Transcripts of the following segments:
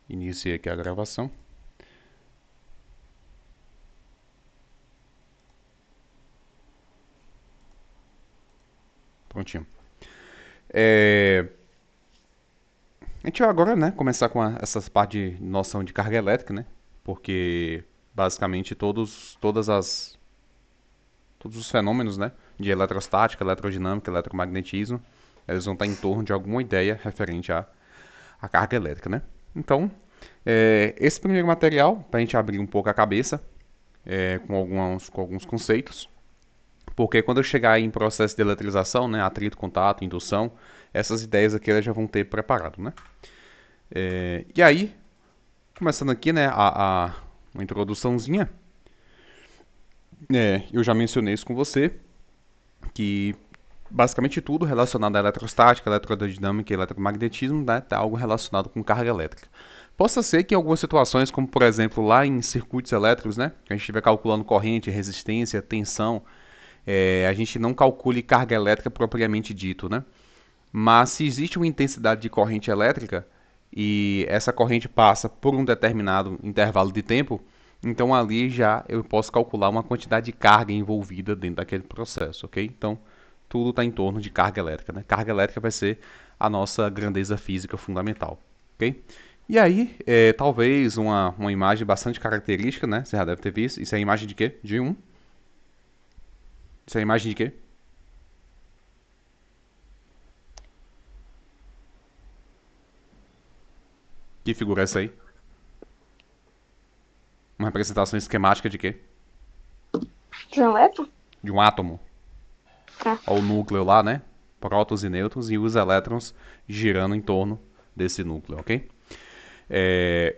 Iniciei aqui a gravação. Prontinho. A gente vai agora, né, começar com essas partes de noção de carga elétrica, né? Porque basicamente todos os fenômenos, né, de eletrostática, eletrodinâmica, eletromagnetismo, eles vão estar em torno de alguma ideia referente à carga elétrica, né? Então, esse primeiro material, para a gente abrir um pouco a cabeça, com alguns conceitos, porque quando eu chegar em processo de eletrização, né, atrito, contato, indução, essas ideias aqui elas já vão ter preparado, né? E aí, começando aqui, né, uma introduçãozinha, eu já mencionei isso com você, que basicamente tudo relacionado à eletrostática, eletrodinâmica e eletromagnetismo, né, tá algo relacionado com carga elétrica. Possa ser que em algumas situações, como por exemplo lá em circuitos elétricos, né, que a gente estiver calculando corrente, resistência, tensão, a gente não calcule carga elétrica propriamente dito, né? Mas se existe uma intensidade de corrente elétrica e essa corrente passa por um determinado intervalo de tempo, então ali já eu posso calcular uma quantidade de carga envolvida dentro daquele processo, ok? Então tudo está em torno de carga elétrica, né? Carga elétrica vai ser a nossa grandeza física fundamental, ok? E aí, talvez uma imagem bastante característica, né? Você já deve ter visto. Isso é a imagem de quê? De um. Isso é a imagem de quê? Que figura é essa aí? Uma representação esquemática de quê? João Leto? De um átomo. Ah, Olha o núcleo lá, né? Prótons e nêutrons e os elétrons girando em torno desse núcleo, ok?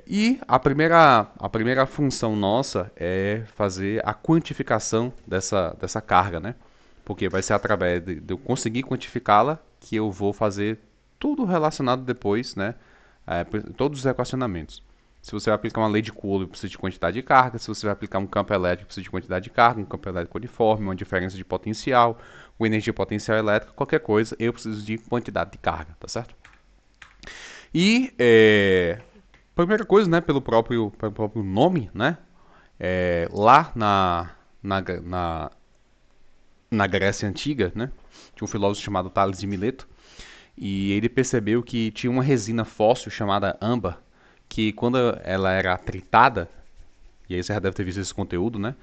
E a primeira função nossa é fazer a quantificação dessa carga, né? Porque vai ser através de eu conseguir quantificá-la que eu vou fazer tudo relacionado depois, né? Todos os equacionamentos. Se você vai aplicar uma lei de Coulomb, precisa de quantidade de carga. Se você vai aplicar um campo elétrico, precisa de quantidade de carga, um campo elétrico uniforme, uma diferença de potencial, uma energia potencial elétrica, qualquer coisa, eu preciso de quantidade de carga, tá certo? E primeira coisa, né, pelo próprio nome, né, lá na, na, na Grécia Antiga, né, tinha um filósofo chamado Tales de Mileto, e ele percebeu que tinha uma resina fóssil chamada âmbar, que quando ela era atritada, e aí você já deve ter visto esse conteúdo, né,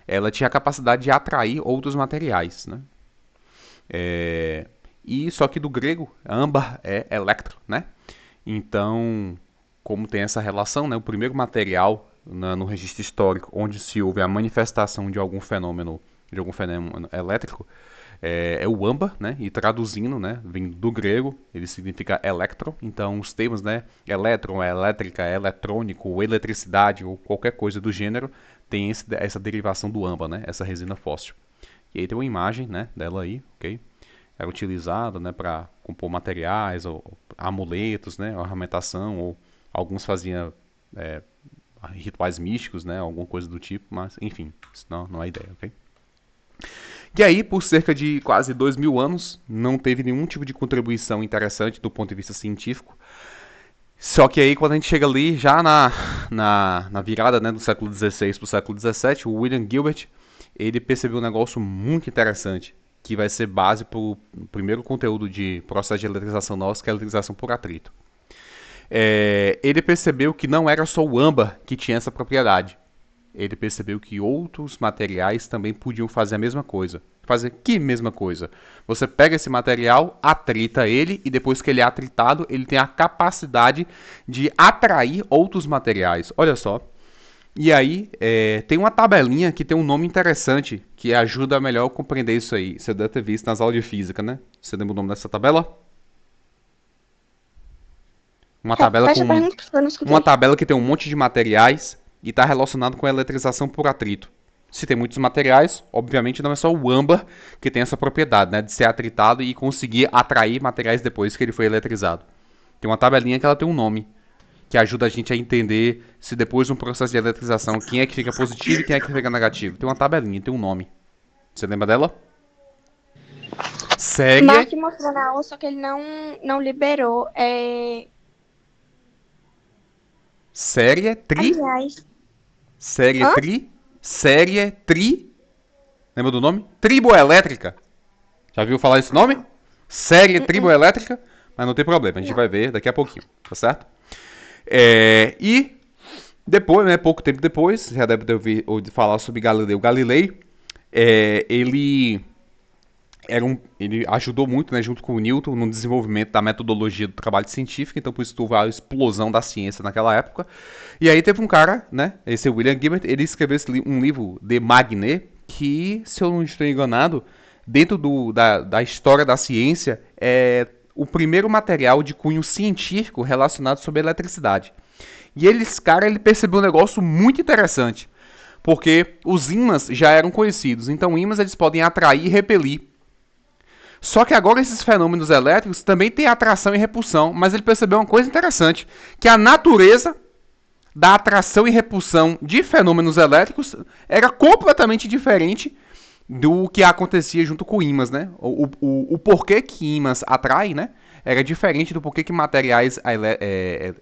ela tinha a capacidade de atrair outros materiais, né. E só que do grego, âmbar é electro, né? Então, como tem essa relação, né, o primeiro material no registro histórico onde se houve a manifestação de algum fenômeno elétrico, é o âmbar, né? E traduzindo, né, vem do grego, ele significa electro. Então, os termos, né, elétron, elétrica, eletrônico, eletricidade ou qualquer coisa do gênero tem essa derivação do âmbar, né? Essa resina fóssil. E aí tem uma imagem, né, dela aí, ok? Era utilizada, né, para compor materiais ou amuletos, né, ornamentação, ou alguns faziam é, rituais místicos, né, alguma coisa do tipo, mas enfim, isso não é ideia, ok? E aí, por cerca de quase 2.000 anos, não teve nenhum tipo de contribuição interessante do ponto de vista científico. Só que aí, quando a gente chega ali, já na virada, né, do século XVI para o século XVII, o William Gilbert ele percebeu um negócio muito interessante, que vai ser base para o primeiro conteúdo de processo de eletrização nosso, que é a eletrização por atrito. Ele percebeu que não era só o âmbar que tinha essa propriedade. Ele percebeu que outros materiais também podiam fazer a mesma coisa. Fazer que mesma coisa? Você pega esse material, atrita ele, e depois que ele é atritado, ele tem a capacidade de atrair outros materiais. Olha só. E aí, tem uma tabelinha que tem um nome interessante que ajuda a melhor compreender isso aí. Você deve ter visto nas aulas de física, né? Você lembra o nome dessa tabela? Uma tabela repete a com pergunta que eu não uma escutei. tabela que tem um monte de materiais e está relacionado com a eletrização por atrito. Se tem muitos materiais, obviamente não é só o âmbar que tem essa propriedade, né, de ser atritado e conseguir atrair materiais depois que ele foi eletrizado. Tem uma tabelinha que ela tem um nome, que ajuda a gente a entender se depois de um processo de eletrização, quem é que fica positivo e quem é que fica negativo. Tem uma tabelinha, tem um nome. Você lembra dela? Mark Segue. mostrou na aula, só que ele não liberou. Série tri, Aliás. série Hã? tri, série tri, lembra do nome? Triboelétrica. Já viu falar esse nome? Não. Série Uh-uh. triboelétrica, mas não tem problema, a gente Não. vai ver daqui a pouquinho, tá certo? E depois, né, pouco tempo depois, já deve ter ouvido falar sobre Galileu Galilei. Ele ele ajudou muito, né, junto com o Newton, no desenvolvimento da metodologia do trabalho científico, então por isso houve a explosão da ciência naquela época. E aí teve um cara, né, esse William Gilbert, ele escreveu um livro de Magnet, que, se eu não estou enganado, dentro da história da ciência, é o primeiro material de cunho científico relacionado sobre a eletricidade. E esse cara, ele percebeu um negócio muito interessante, porque os ímãs já eram conhecidos, então ímãs eles podem atrair e repelir. Só que agora esses fenômenos elétricos também têm atração e repulsão, mas ele percebeu uma coisa interessante, que a natureza da atração e repulsão de fenômenos elétricos era completamente diferente do que acontecia junto com ímãs, né? O porquê que ímãs atraem, né? Era diferente do porquê que materiais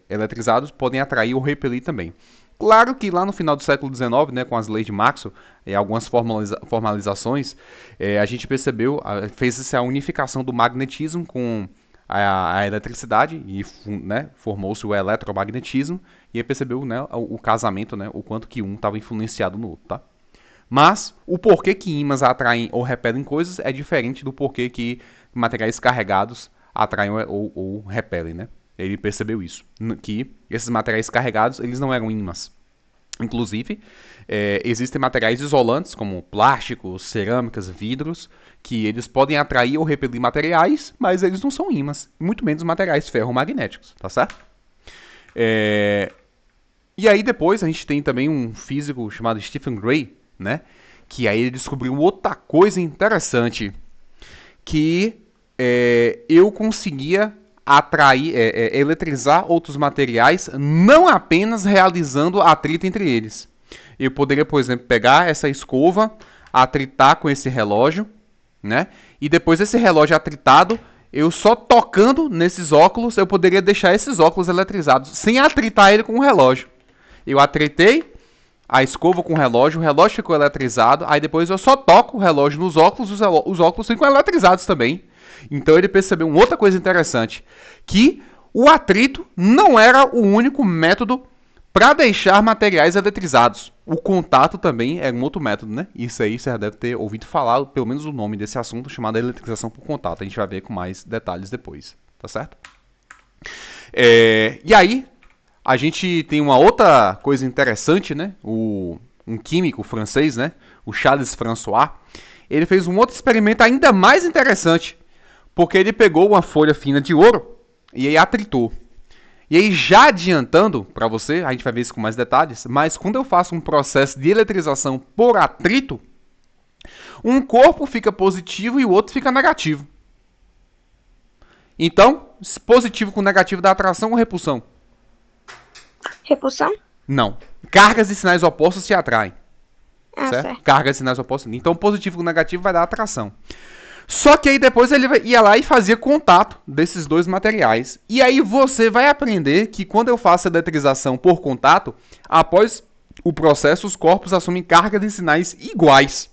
eletrizados podem atrair ou repelir também. Claro que lá no final do século XIX, né, com as leis de Maxwell e algumas formalizações, a gente percebeu, fez essa unificação do magnetismo com a eletricidade e, né, formou-se o eletromagnetismo e aí percebeu, né, o casamento, né, o quanto que um estava influenciado no outro, tá? Mas o porquê que ímãs atraem ou repelem coisas é diferente do porquê que materiais carregados atraem ou repelem, né? Ele percebeu isso, que esses materiais carregados eles não eram ímãs. Inclusive, existem materiais isolantes como plásticos, cerâmicas, vidros, que eles podem atrair ou repelir materiais, mas eles não são ímãs, muito menos materiais ferromagnéticos, tá certo? E aí depois a gente tem também um físico chamado Stephen Gray, né? Que aí ele descobriu outra coisa interessante, que eu conseguia atrair, eletrizar outros materiais, não apenas realizando atrito entre eles. Eu poderia, por exemplo, pegar essa escova, atritar com esse relógio, né? E depois esse relógio atritado, eu só tocando nesses óculos, eu poderia deixar esses óculos eletrizados, sem atritar ele com o relógio. Eu atritei a escova com o relógio ficou eletrizado, aí depois eu só toco o relógio nos óculos, os óculos ficam eletrizados também. Então ele percebeu uma outra coisa interessante, que o atrito não era o único método para deixar materiais eletrizados. O contato também é um outro método, né? Isso aí você já deve ter ouvido falar, pelo menos o nome desse assunto, chamado eletrização por contato. A gente vai ver com mais detalhes depois, tá certo? E aí, a gente tem uma outra coisa interessante, né? Um químico francês, né? O Charles François. Ele fez um outro experimento ainda mais interessante, porque ele pegou uma folha fina de ouro e aí atritou. E aí, já adiantando para você, a gente vai ver isso com mais detalhes, mas quando eu faço um processo de eletrização por atrito, um corpo fica positivo e o outro fica negativo. Então, positivo com negativo dá atração ou repulsão? Repulsão? Não. Cargas e sinais opostos se atraem. Ah, Certo? certo. Cargas e sinais opostos. Então, positivo com negativo vai dar atração. Só que aí depois ele ia lá e fazia contato desses dois materiais. E aí você vai aprender que quando eu faço eletrização por contato, após o processo, os corpos assumem cargas de sinais iguais.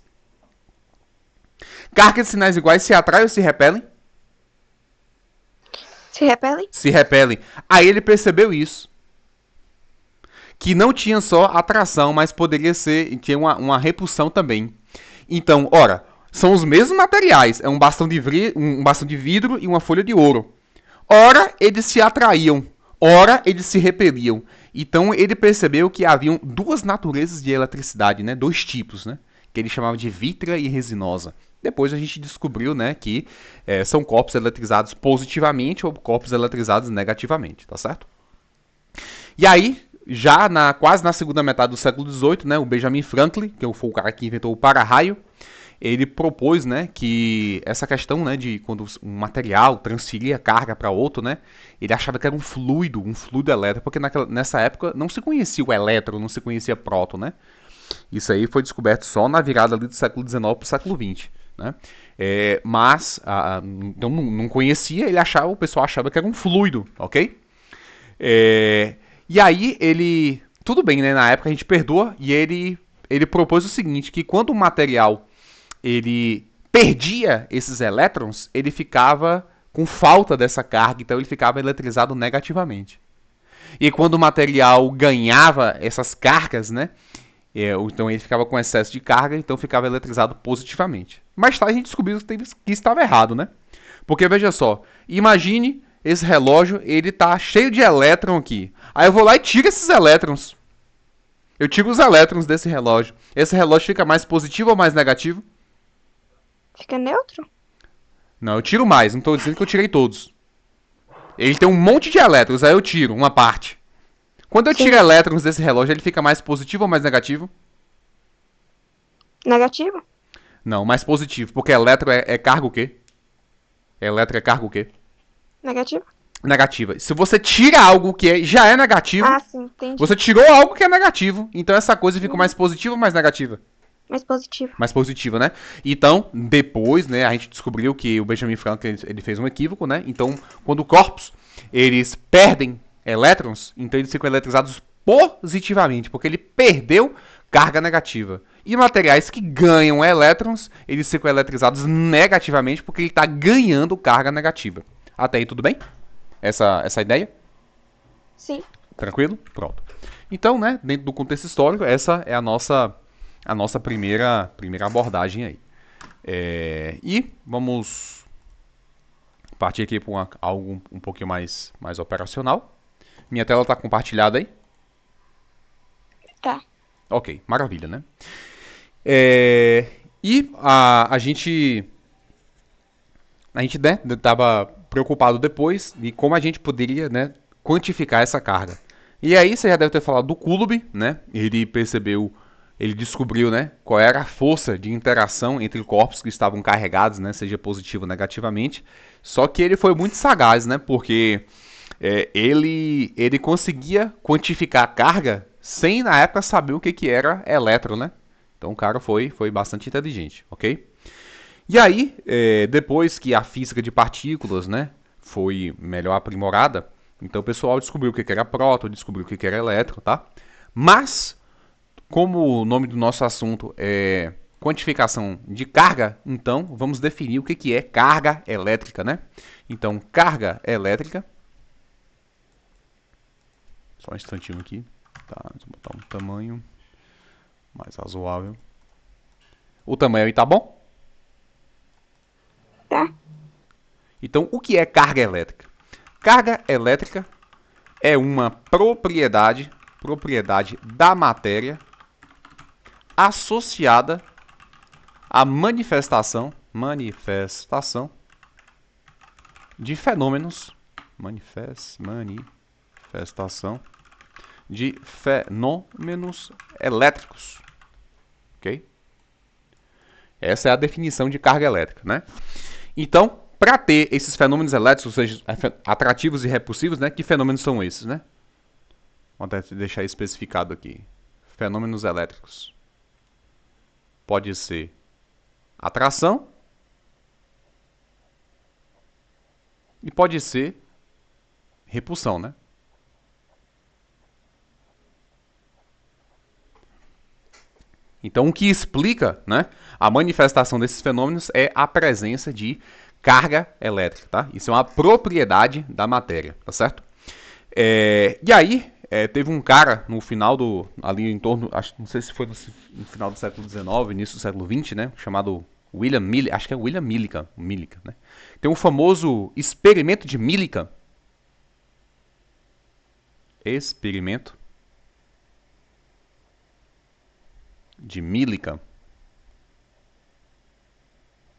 Cargas de sinais iguais se atraem ou se repelem? Se repele? Se repelem. Aí ele percebeu isso. Que não tinha só atração, mas poderia ser tinha uma repulsão também. Então, ora, são os mesmos materiais. É um bastão de vidro e uma folha de ouro. Ora, eles se atraíam. Ora, eles se repeliam. Então, ele percebeu que haviam duas naturezas de eletricidade, né? Dois tipos, né? Que ele chamava de vítrea e resinosa. Depois a gente descobriu, né, que são corpos eletrizados positivamente ou corpos eletrizados negativamente, tá certo? E aí, já quase na segunda metade do século XVIII, né, o Benjamin Franklin, que foi o cara que inventou o para-raio, ele propôs, né, que essa questão, né, de quando um material transferia carga para outro, né, ele achava que era um fluido elétrico, porque nessa época não se conhecia o elétron, não se conhecia próton, né? Isso aí foi descoberto só na virada ali do século XIX para o século XX, né? Mas então não conhecia, o pessoal achava que era um fluido, ok? E aí ele, tudo bem, né? Na época a gente perdoa e ele propôs o seguinte, que quando o material ele perdia esses elétrons, ele ficava com falta dessa carga, então ele ficava eletrizado negativamente. E quando o material ganhava essas cargas, né? Então ele ficava com excesso de carga, então ficava eletrizado positivamente. Mais tarde a gente descobriu que isso estava errado, né? Porque veja só, imagine esse relógio, ele tá cheio de elétron aqui. Aí eu vou lá e tiro esses elétrons. Eu tiro os elétrons desse relógio. Esse relógio fica mais positivo ou mais negativo? Fica neutro? Não, eu tiro mais, não estou dizendo que eu tirei todos. Ele tem um monte de elétrons, aí eu tiro uma parte. Quando eu tiro Sim. elétrons desse relógio, ele fica mais positivo ou mais negativo? Negativo? Não, mais positivo, porque elétron é carga o quê? Elétron é carga o quê? Negativo? Negativa. Se você tira algo que já é negativo, Ah, sim, entendi. você tirou algo que é negativo. Então essa coisa fica mais positiva ou mais negativa? Mais positivo. Mais positiva, né? Então, depois, né, a gente descobriu que o Benjamin Franklin ele fez um equívoco, né? Então, quando corpos eles perdem elétrons, então eles ficam eletrizados positivamente, porque ele perdeu carga negativa. E materiais que ganham elétrons, eles ficam eletrizados negativamente, porque ele está ganhando carga negativa. Até aí, tudo bem? Essa ideia? Sim. Tranquilo? Pronto. Então, né, dentro do contexto histórico, essa é a nossa primeira abordagem aí. E vamos partir aqui para algo um pouquinho mais operacional. Minha tela está compartilhada aí? Tá. Ok, maravilha, né? E a gente né, estava preocupado depois de como a gente poderia, né, quantificar essa carga. E aí você já deve ter falado do Coulomb, né? Ele descobriu, né, qual era a força de interação entre corpos que estavam carregados, né, seja positivo ou negativamente. Só que ele foi muito sagaz, né, porque ele conseguia quantificar a carga sem na época saber o que era elétron, né? Então o cara foi bastante inteligente, ok? E aí, depois que a física de partículas, né, foi melhor aprimorada, então o pessoal descobriu o que era próton, descobriu o que era elétron, tá? Mas, como o nome do nosso assunto é quantificação de carga, então vamos definir o que é carga elétrica, né? Então, carga elétrica. Só um instantinho aqui. Tá, deixa eu botar um tamanho mais razoável. O tamanho aí tá bom? Tá. Então, o que é carga elétrica? Carga elétrica é uma propriedade da matéria associada à manifestação de fenômenos, manifestação de fenômenos elétricos, ok? Essa é a definição de carga elétrica, né? Então, para ter esses fenômenos elétricos, ou seja, atrativos e repulsivos, né? Que fenômenos são esses, né? Vou até deixar especificado aqui. Fenômenos elétricos. Pode ser atração e pode ser repulsão, né? Então, o que explica, né, a manifestação desses fenômenos é a presença de carga elétrica, tá? Isso é uma propriedade da matéria, tá certo? E aí, teve um cara no final ali em torno, não sei se foi no final do século XIX, início do século XX, né, chamado William Millikan, acho que é William Millikan, né? Tem um famoso experimento de Millikan. Experimento de Millikan.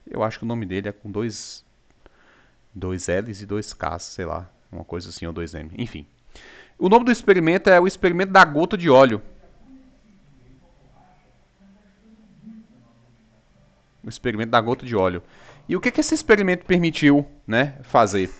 Eu acho que o nome dele é com dois L's e dois K's, sei lá, uma coisa assim, ou dois M. Enfim. O nome do experimento é o experimento da gota de óleo. O experimento da gota de óleo. E o que esse experimento permitiu, né, fazer?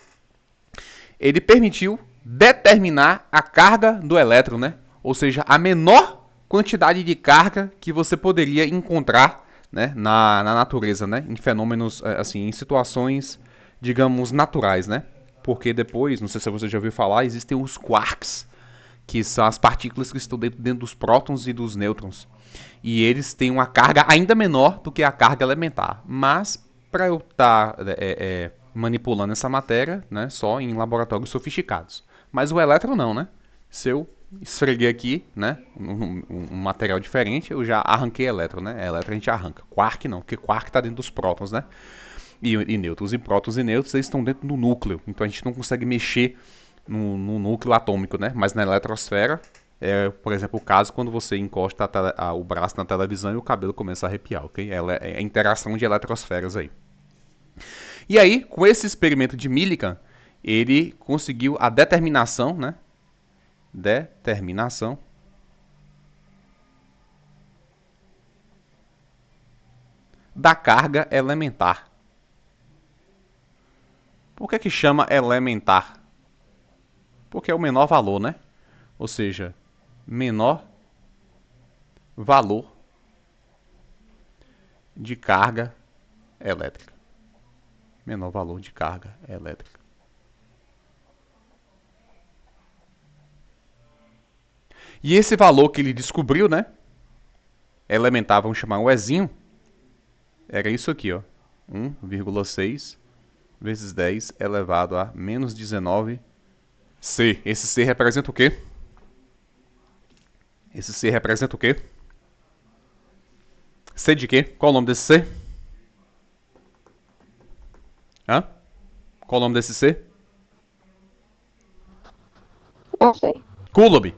Ele permitiu determinar a carga do elétron, né? Ou seja, a menor quantidade de carga que você poderia encontrar, né, na natureza, né, em fenômenos, assim, em situações, digamos, naturais, né? Porque depois, não sei se você já ouviu falar, existem os quarks, que são as partículas que estão dentro dos prótons e dos nêutrons. E eles têm uma carga ainda menor do que a carga elementar. Mas, para eu estar manipulando essa matéria, né, só em laboratórios sofisticados. Mas o elétron não, né? Se eu esfreguei aqui, né, um material diferente, eu já arranquei elétron, né? Elétron a gente arranca. Quark não, porque quark está dentro dos prótons, né? E nêutrons. E prótons e nêutrons, eles estão dentro do núcleo. Então a gente não consegue mexer no núcleo atômico, né? Mas na eletrosfera, por exemplo, o caso quando você encosta o braço na televisão e o cabelo começa a arrepiar, ok? É a interação de eletrosferas aí. E aí, com esse experimento de Millikan, ele conseguiu a determinação, né? Determinação da carga elementar. Por que chama elementar? Porque é o menor valor, né? Ou seja, menor valor de carga elétrica. Menor valor de carga elétrica. E esse valor que ele descobriu, né? Elementar, vamos chamar o Ezinho. Era isso aqui, ó. 1,6 vezes 10 elevado a menos 19 C. Esse C representa o quê? Esse C representa o quê? C de quê? Qual o nome desse C? Hã? Qual o nome desse C? Não sei. Coulomb.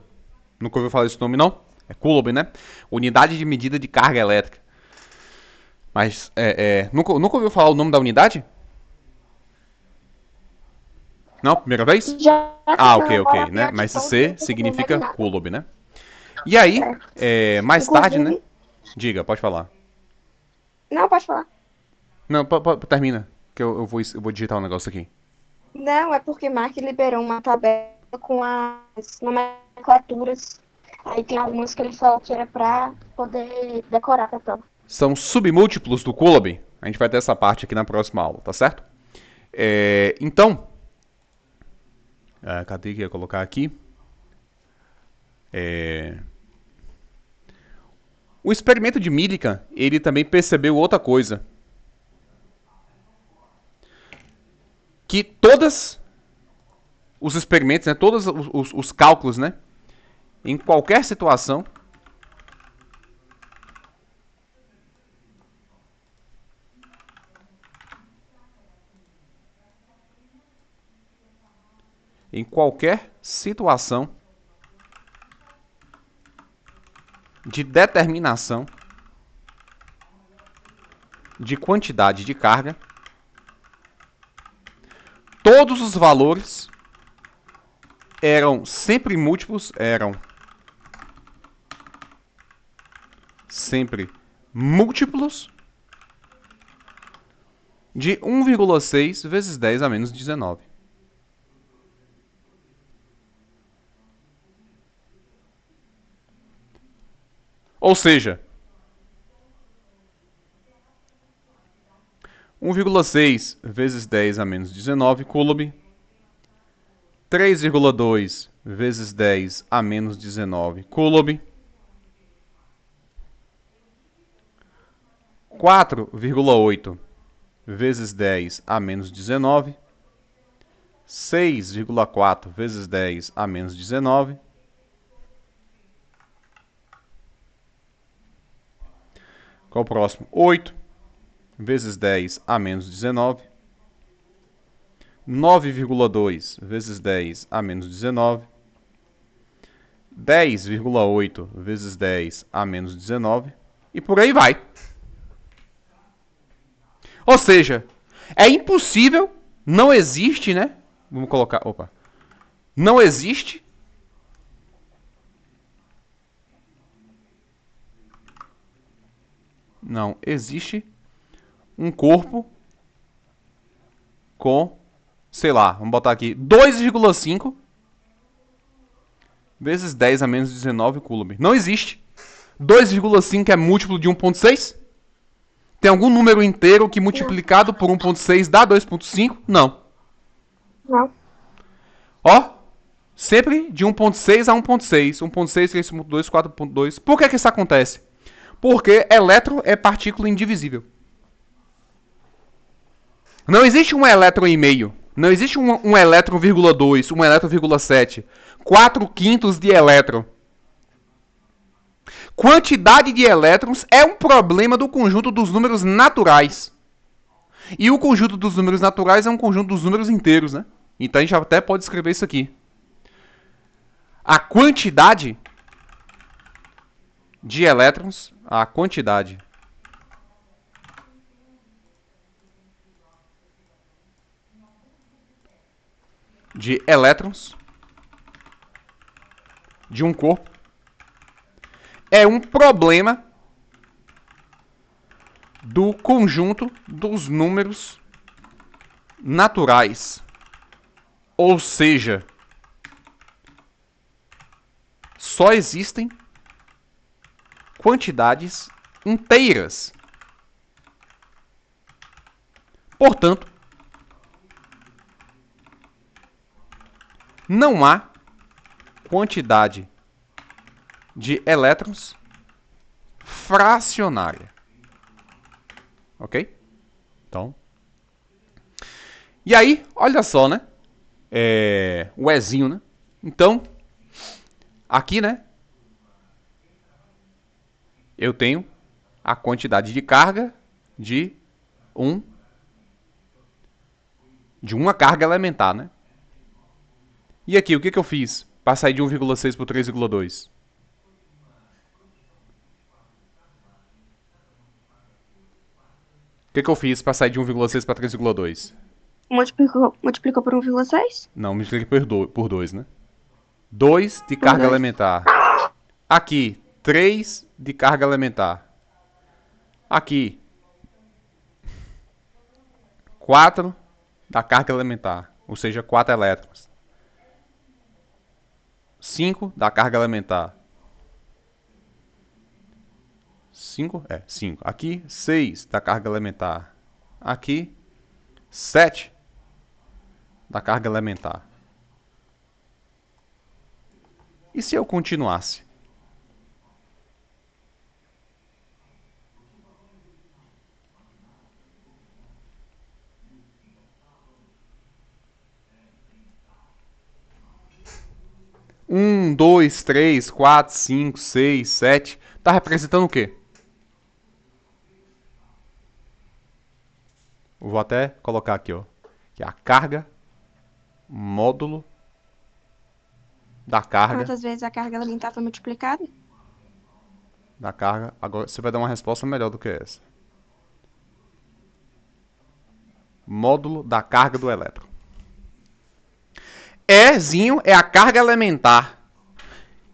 Nunca ouviu falar desse nome, não? É Coulomb, né? Unidade de medida de carga elétrica. Mas, nunca ouviu falar o nome da unidade? Não? Primeira vez? Já Ok, né? Mas esse C significa Coulomb, né? E aí, mais tarde, né? Diga, pode falar. Não, pode falar. Não, termina, que eu vou digitar um negócio aqui. Não, é porque Mark liberou uma tabela com as nomenclaturas. Aí tem algumas que ele falou que era pra poder decorar a prova. São submúltiplos do Coulomb. A gente vai ter essa parte aqui na próxima aula, tá certo? Então, cadê que eu ia colocar aqui? O experimento de Millikan, ele também percebeu outra coisa. Que todos os experimentos, né, todos os cálculos, né, em qualquer situação, de determinação de quantidade de carga, todos os valores eram sempre múltiplos, de 1,6 vezes 10 a menos 19. Ou seja, 1,6 vezes 10 a menos 19 Coulomb, 3,2 vezes 10 a menos 19 Coulomb, 4,8 vezes 10 a menos 19, 6,4 vezes 10 a menos 19, qual o próximo? 8 vezes 10 a menos 19, 9,2 vezes 10 a menos 19, 10,8 vezes 10 a menos 19, e por aí vai. Ou seja, é impossível, não existe, né? Vamos colocar, não existe um corpo com, sei lá, vamos botar aqui, 2,5 vezes 10 a menos 19 Coulomb. Não existe. 2,5 é múltiplo de 1,6? Tem algum número inteiro que multiplicado por 1,6 dá 2,5? Não. Não. Ó, Sempre de 1.6 a 1.6. 1.6, 3.2, 4.2. Por que isso acontece? Porque elétron é partícula indivisível. Não existe um elétron e meio. Não existe um elétron, 2, um elétron, 7. 4/5 de elétron. Quantidade de elétrons é um problema do conjunto dos números naturais. E o conjunto dos números naturais é um conjunto dos números inteiros, né? Então a gente até pode escrever isso aqui. A quantidade de elétrons, a quantidade de elétrons de um corpo é um problema do conjunto dos números naturais. Ou seja, só existem quantidades inteiras. Portanto, não há quantidade de elétrons fracionária. Ok? Então. E aí, olha só, né? O Ezinho, né? Então, aqui, né? Eu tenho a quantidade de carga de uma carga elementar, né? E aqui, o que eu fiz para sair de 1,6 para 3,2? O que eu fiz para sair de 1,6 para 3,2? Multiplicou por 1,6? Não, multipliquei por 2, né? 2 de carga elementar. Aqui, 3 de carga elementar. Aqui, 4 da carga elementar, ou seja, 4 elétrons. 5 da carga elementar. 5? 5. Aqui, 6 da carga elementar. Aqui, 7 da carga elementar. E se eu continuasse? Um, 2, 3, 4, 5, 6, 7. Tá representando o quê? Vou até colocar aqui, ó. Que é a carga, módulo da carga. Quantas vezes a carga elementar foi multiplicada? Da carga. Agora você vai dar uma resposta melhor do que essa. Módulo da carga do elétron. Ezinho é a carga elementar.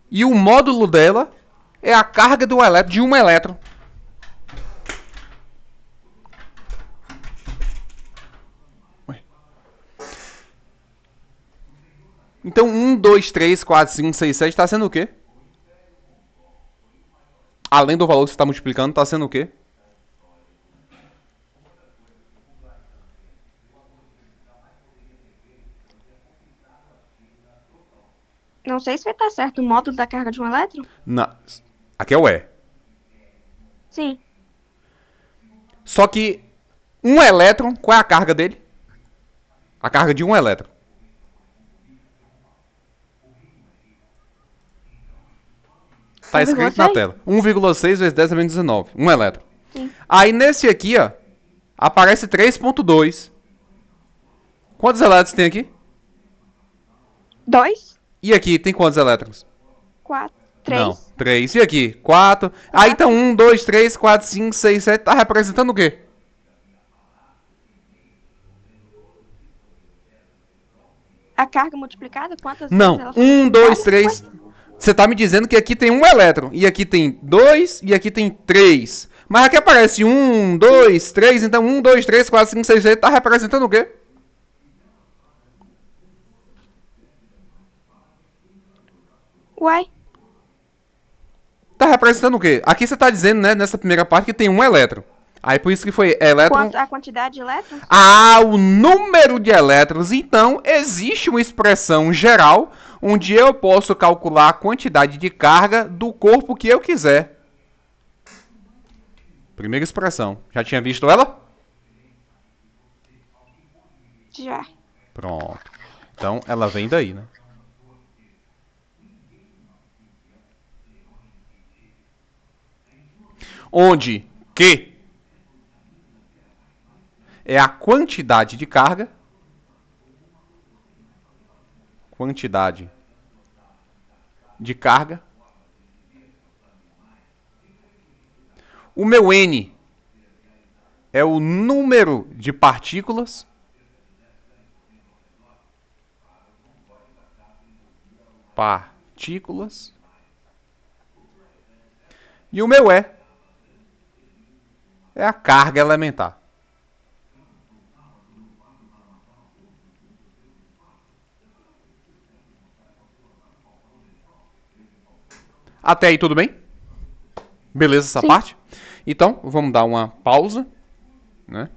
E o módulo dela é a carga do elétron, de um elétron. Então 1, 2, 3, 4, 5, 6, 7 está sendo o quê? Além do valor que você está multiplicando, está sendo o quê? Não sei se vai estar certo o módulo da carga de um elétron. Não. Aqui é o E. Sim. Só que um elétron, qual é a carga dele? A carga de um elétron. Tá escrito na tela. 1,6 vezes 10 menos 19. 1 elétron. Sim. Aí nesse aqui, ó, aparece 3,2. Quantos elétrons tem aqui? 2, E aqui tem quantos elétrons? 4, 3. Não, 3. E aqui? 4. Aí então 1, 2, 3, 4, 5, 6, 7. Tá representando o quê? A carga multiplicada? Quantas Não. vezes ela foi 1, 2, multiplicada? 3. Você tá me dizendo que aqui tem um elétron. E aqui tem 2 e aqui tem 3. Mas aqui aparece 1, 2, 3. Então 1, 2, 3, 4, 5, 6, 7. Tá representando o quê? Uai, Tá representando o quê? Aqui você tá dizendo, né, nessa primeira parte, que tem um elétron. Aí por isso que foi elétron... a quantidade de elétrons? Ah, o número de elétrons. Então, existe uma expressão geral onde eu posso calcular a quantidade de carga do corpo que eu quiser. Primeira expressão. Já tinha visto ela? Já. Pronto. Então, ela vem daí, né? Onde Q é a quantidade de carga. Quantidade de carga. O meu N é o número de partículas. Partículas. E o meu E é a carga elementar. Até aí tudo bem? Beleza essa Sim. parte? Então, vamos dar uma pausa, né?